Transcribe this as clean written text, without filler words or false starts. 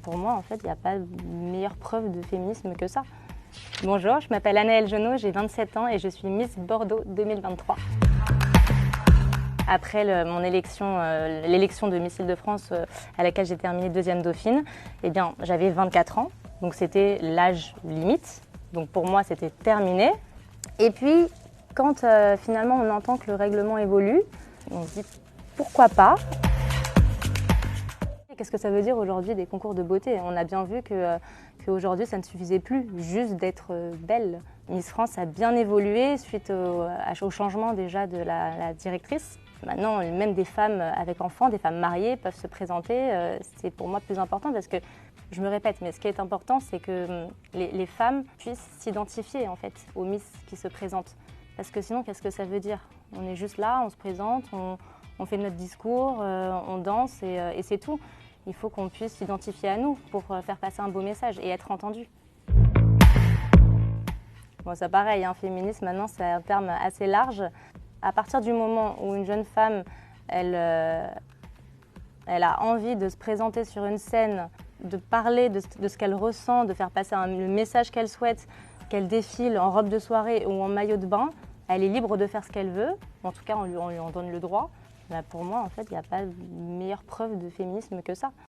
Pour moi, en fait, il n'y a pas de meilleure preuve de féminisme que ça. Bonjour, je m'appelle Anaëlle Genot, j'ai 27 ans et je suis Miss Bordeaux 2023. Après mon élection, l'élection de Miss Île-de-France à laquelle j'ai terminé deuxième dauphine, eh bien, j'avais 24 ans, donc c'était l'âge limite. Donc pour moi, c'était terminé. Et puis, quand finalement on entend que le règlement évolue, on se dit pourquoi pas. Qu'est-ce que ça veut dire aujourd'hui des concours de beauté? On a bien vu qu'aujourd'hui ça ne suffisait plus juste d'être belle. Miss France a bien évolué suite au changement déjà de la directrice. Maintenant, même des femmes avec enfants, des femmes mariées peuvent se présenter. C'est pour moi plus important parce que, je me répète, mais ce qui est important, c'est que les femmes puissent s'identifier en fait aux Miss qui se présentent. Parce que sinon, qu'est-ce que ça veut dire? On est juste là, on se présente, on fait notre discours, on danse et c'est tout. Il faut qu'on puisse s'identifier à nous pour faire passer un beau message et être entendu. Bon, c'est pareil, hein, féminisme, maintenant, c'est un terme assez large. À partir du moment où une jeune femme, elle a envie de se présenter sur une scène, de parler de ce qu'elle ressent, de faire passer le message qu'elle souhaite, qu'elle défile en robe de soirée ou en maillot de bain, elle est libre de faire ce qu'elle veut. En tout cas, on lui en donne le droit. Pour moi, en fait, il n'y a pas de meilleure preuve de féminisme que ça.